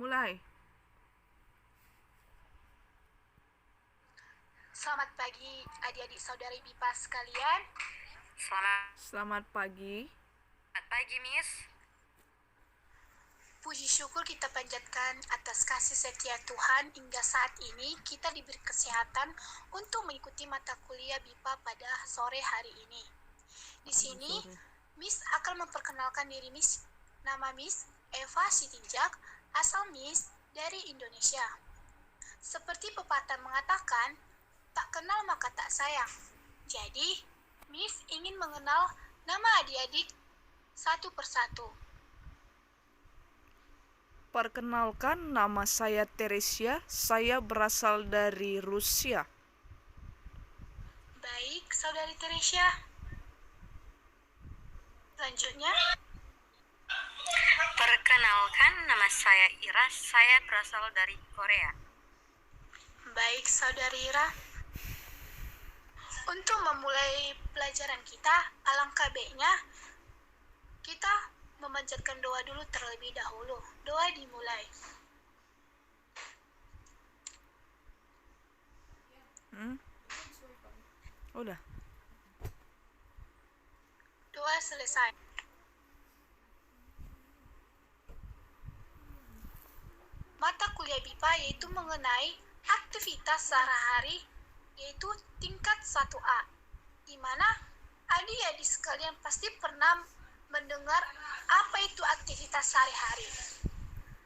Mulai. Selamat pagi adik-adik saudari BIPA sekalian. Selamat pagi. Selamat pagi, Miss. Puji syukur kita panjatkan atas kasih setia Tuhan hingga saat ini kita diberi kesehatan untuk mengikuti mata kuliah BIPA pada sore hari ini. Di sini Miss akan memperkenalkan diri Miss. Nama Miss Eva Sitinjak, asal Miss dari Indonesia. Seperti pepatah mengatakan, tak kenal maka tak sayang. Jadi, Miss ingin mengenal nama adik-adik satu persatu. Perkenalkan, nama saya Teresia. Saya berasal dari Rusia. Baik, saudari Teresia. Selanjutnya, Perkenalkan, nama saya Ira. Saya berasal dari Korea. baik saudari Ira. Untuk memulai pelajaran kita, alangkah baiknya kita memanjatkan doa dulu terlebih dahulu. Doa dimulai. Udah. Doa selesai. Mata kuliah BIPA yaitu mengenai aktivitas sehari-hari, yaitu tingkat 1A, di mana adik-adik sekalian pasti pernah mendengar apa itu aktivitas sehari-hari.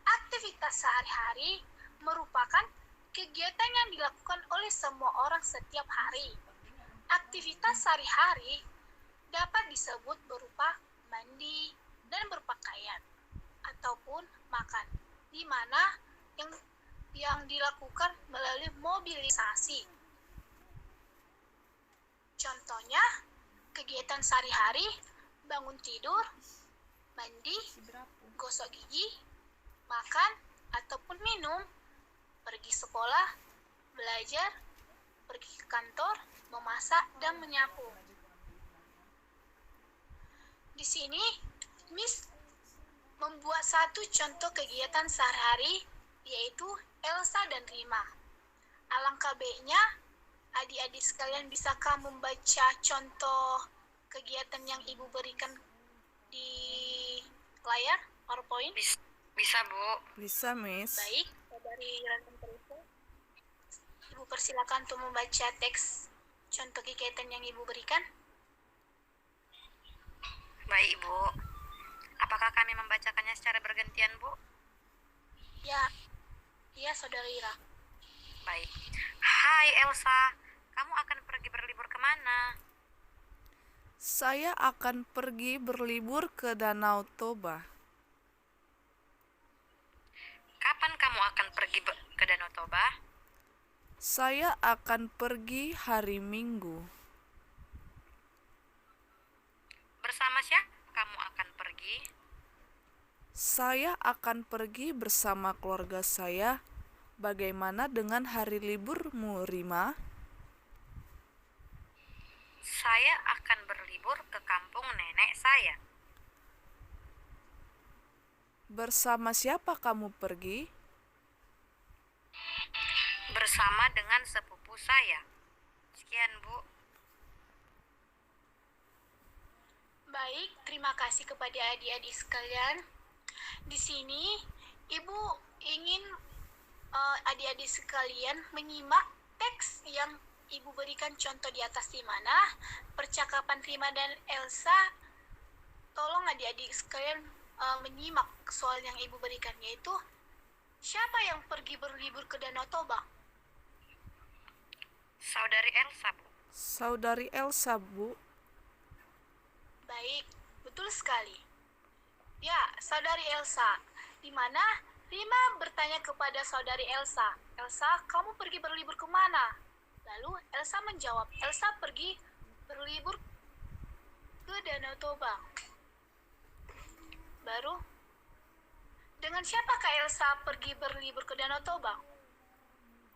Aktivitas sehari-hari merupakan kegiatan yang dilakukan oleh semua orang setiap hari. Aktivitas sehari-hari dapat disebut berupa mandi dan berpakaian, ataupun makan, di mana yang dilakukan melalui mobilisasi. Contohnya, kegiatan sehari-hari, bangun tidur, mandi, gosok gigi, makan ataupun minum, pergi sekolah, belajar, pergi ke kantor, memasak, dan menyapu. Di sini, Miss membuat satu contoh kegiatan sehari-hari, yaitu Elsa dan Rima. Alangkah baiknya, adik-adik sekalian bisakah membaca contoh kegiatan yang Ibu berikan di layar PowerPoint? Bisa, Bu. Bisa, Miss. Baik, dari Rantan Terisa, Ibu persilakan untuk membaca teks contoh kegiatan yang Ibu berikan. Baik, Bu. Apakah kami membacakannya secara bergantian, Bu? Ya, saudari Ira. Baik. Hai, Elsa. Kamu akan pergi berlibur kemana? Saya akan pergi berlibur ke Danau Toba. Kapan kamu akan pergi ke Danau Toba? Saya akan pergi hari Minggu. Bersama siapa kamu akan pergi? Saya akan pergi bersama keluarga saya. Bagaimana dengan hari liburmu, Rima? Saya akan berlibur ke kampung nenek saya. Bersama siapa kamu pergi? Bersama dengan sepupu saya. Sekian, Bu. Baik, terima kasih kepada adik-adik sekalian. Di sini, Ibu ingin adik-adik sekalian menyimak teks yang Ibu berikan contoh di atas, di mana percakapan Rima dan Elsa. Tolong adik-adik sekalian menyimak soal yang Ibu berikan, yaitu siapa yang pergi berlibur ke Danau Toba? Saudari Elsa, Bu. Saudari Elsa, Bu. Baik, betul sekali. Ya, saudari Elsa, di mana Rima bertanya kepada saudari Elsa, "Elsa, kamu pergi berlibur kemana?" Lalu Elsa menjawab, "Elsa pergi berlibur ke Danau Toba." Baru, dengan siapakah Elsa pergi berlibur ke Danau Toba?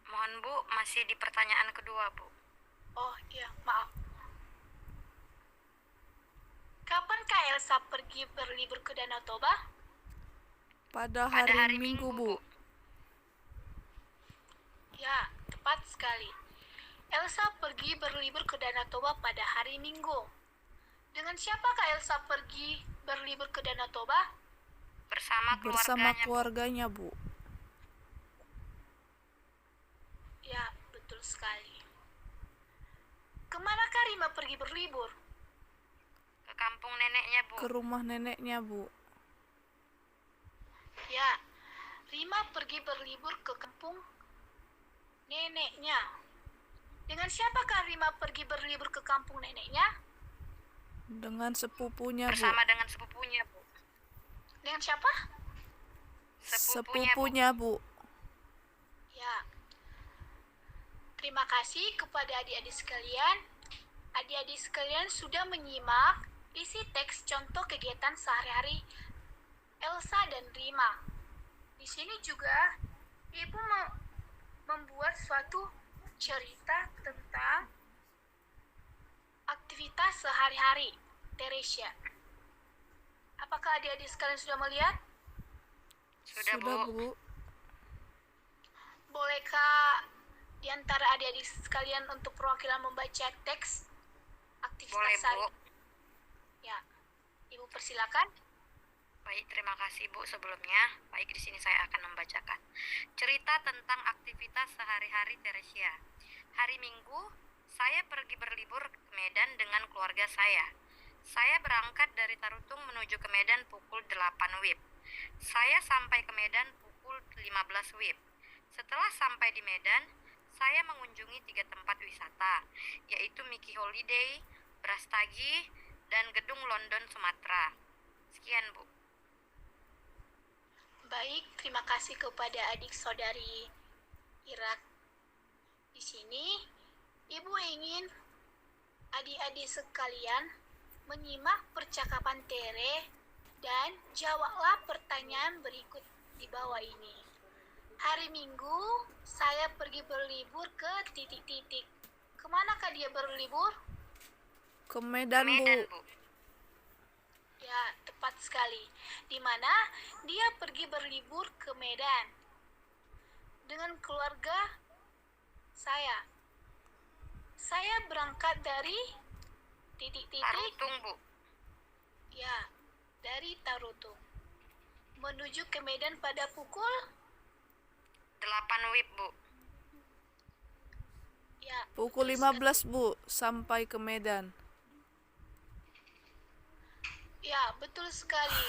Mohon, Bu, masih di pertanyaan kedua, Bu. Oh iya, maaf. Kapankah Elsa pergi berlibur ke Danau Toba? Pada hari Minggu, Bu. Ya, tepat sekali. Elsa pergi berlibur ke Danau Toba pada hari Minggu. Dengan siapakah Elsa pergi berlibur ke Danau Toba? Bersama Bersama keluarganya, Bu. keluarganya, Bu. Ya, betul sekali. Kemanakah Rima pergi berlibur? Ke kampung neneknya, Bu. Ke rumah neneknya, Bu. Ya, Rima pergi berlibur ke kampung neneknya. Dengan siapakah Rima pergi berlibur ke kampung neneknya? Dengan sepupunya, Bu. Bersama dengan sepupunya, Bu. Dengan siapa? Sepupunya, Bu. Sepupunya, Bu. Ya. Terima kasih kepada adik-adik sekalian. Adik-adik sekalian sudah menyimak isi teks contoh kegiatan sehari-hari Elsa dan Rima. Di sini juga Ibu membuat suatu cerita tentang aktivitas sehari-hari Teresia. Apakah adik-adik sekalian sudah melihat? Sudah, Bu. Bu. Bolehkah di antara adik-adik sekalian untuk perwakilan membaca teks aktivitas Boleh, Bu. sehari? Ya, Ibu persilakan. Baik, terima kasih, Bu. Sebelumnya, baik, di sini saya akan membacakan cerita tentang aktivitas sehari-hari Teresia. Hari Minggu, saya pergi berlibur ke Medan dengan keluarga saya. Saya berangkat dari Tarutung menuju ke Medan pukul 8 WIB. Saya sampai ke Medan pukul 15 WIB. Setelah sampai di Medan, saya mengunjungi 3 tempat wisata, yaitu Miki Holiday, Brastagi, dan Gedung London Sumatera. Sekian, Bu. Baik, terima kasih kepada adik saudari Irak. Di sini, Ibu ingin adik-adik sekalian menyimak percakapan Tere dan jawablah pertanyaan berikut di bawah ini. Hari Minggu, saya pergi berlibur ke titik-titik. Kemanakah dia berlibur? Ke Ke Medan, Medan, Bu. Bu. Ya, tepat sekali. Di mana dia pergi berlibur ke Medan dengan keluarga saya. Saya berangkat dari titik-titik, Tarutung, Bu. ya, dari Tarutung menuju ke Medan pada pukul 8 WIB, Bu. ya Pukul betul 15, Bu, sampai ke Medan. Ya, betul sekali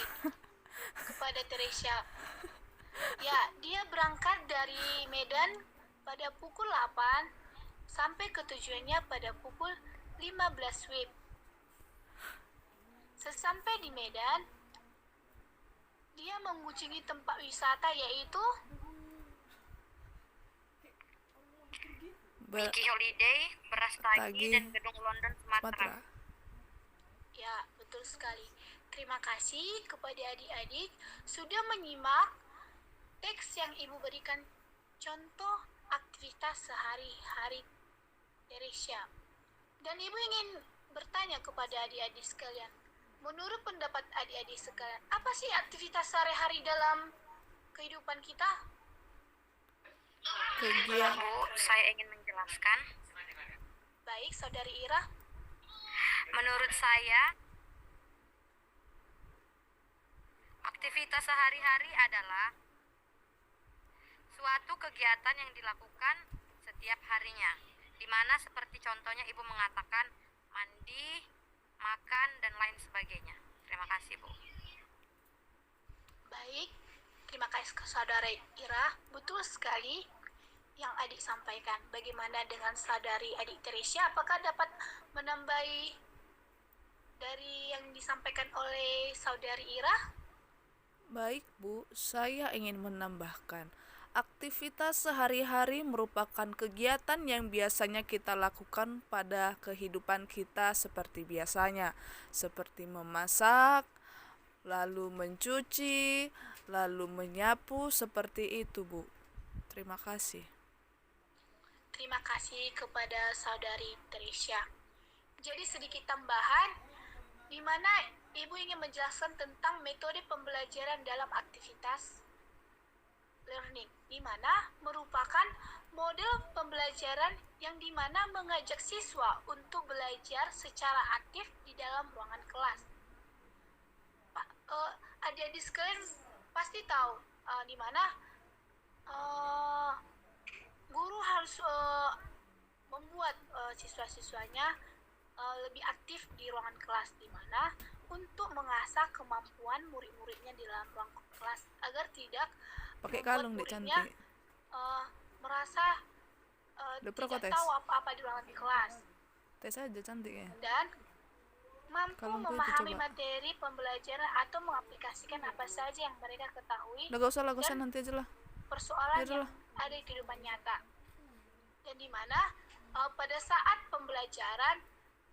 kepada Teresia. Ya, dia berangkat dari Medan pada pukul 8 sampai ke tujuannya pada pukul 15 WIB. Sesampai di Medan, dia mengunjungi tempat wisata yaitu Miki Holiday, Brastagi, Brastagi, dan Gedung London Sumatera. Sumatera. Ya, betul sekali. Terima kasih kepada adik-adik sudah menyimak teks yang Ibu berikan contoh aktivitas sehari-hari Teresia. Dan Ibu ingin bertanya kepada adik-adik sekalian. Menurut pendapat adik-adik sekalian, apa sih aktivitas sehari-hari dalam kehidupan kita? Kegiatan Bu, saya ingin menjelaskan. Baik, Saudari Ira. Menurut saya, aktivitas sehari-hari adalah suatu kegiatan yang dilakukan setiap harinya, di mana seperti contohnya Ibu mengatakan mandi, makan, dan lain sebagainya. Terima kasih, Bu. Baik, terima kasih ke Saudara Ira. Betul sekali yang adik sampaikan. Bagaimana dengan saudari adik Teresia? Apakah dapat menambahi dari yang disampaikan oleh saudari Ira? Baik, Bu, saya ingin menambahkan, aktivitas sehari-hari merupakan kegiatan yang biasanya kita lakukan pada kehidupan kita seperti biasanya, seperti memasak, lalu mencuci, lalu menyapu, seperti itu, Bu. Terima kasih. Terima kasih kepada saudari Teresia. Jadi sedikit tambahan, di mana Ibu ingin menjelaskan tentang metode pembelajaran dalam aktivitas learning, di mana merupakan model pembelajaran yang dimana mengajak siswa untuk belajar secara aktif di dalam ruangan kelas. Adik-adik sekalian pasti tahu di mana guru harus membuat siswa-siswanya lebih aktif di ruangan kelas, di mana untuk mengasah kemampuan murid-muridnya di dalam ruang kelas agar tidak Pakai membuat kalung deh muridnya cantik. merasa Udah tidak protes. tahu apa-apa di ruangan kelas Tes aja cantik ya. dan mampu Kalungku itu memahami coba. materi pembelajaran atau mengaplikasikan apa saja yang mereka ketahui Udah gak usah lah, dan nanti aja lah. persoalan Yaudah yang ada di kehidupan nyata. Dan di mana pada saat pembelajaran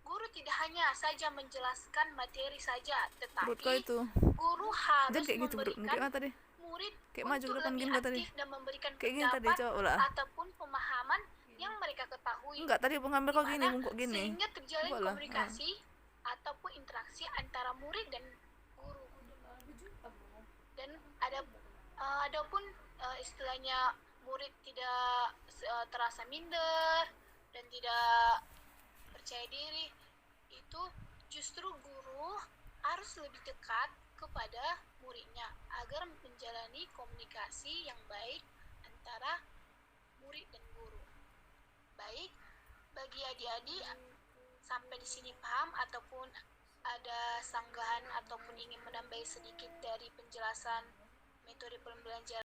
guru tidak hanya saja menjelaskan materi saja, Perut kau tetapi itu. guru harus Jangan kayak gitu perut. Kayak memberikan mana tadi? murid Kayak maju untuk ke depan lebih gini tadi. aktif dan memberikan Kayak gini tadi, pendapat coba lah. ataupun pemahaman yang mereka ketahui. Enggak, tadi pengambil kau gini, Dimana bungkuk gini. sehingga terjalin Coba lah. komunikasi ataupun interaksi antara murid dan guru. Dan adapun istilahnya murid tidak terasa minder dan tidak percaya diri, itu justru guru harus lebih dekat kepada muridnya agar menjalani komunikasi yang baik antara murid dan guru. Baik, bagi adik-adik sampai di sini paham ataupun ada sanggahan ataupun ingin menambah sedikit dari penjelasan metode pembelajaran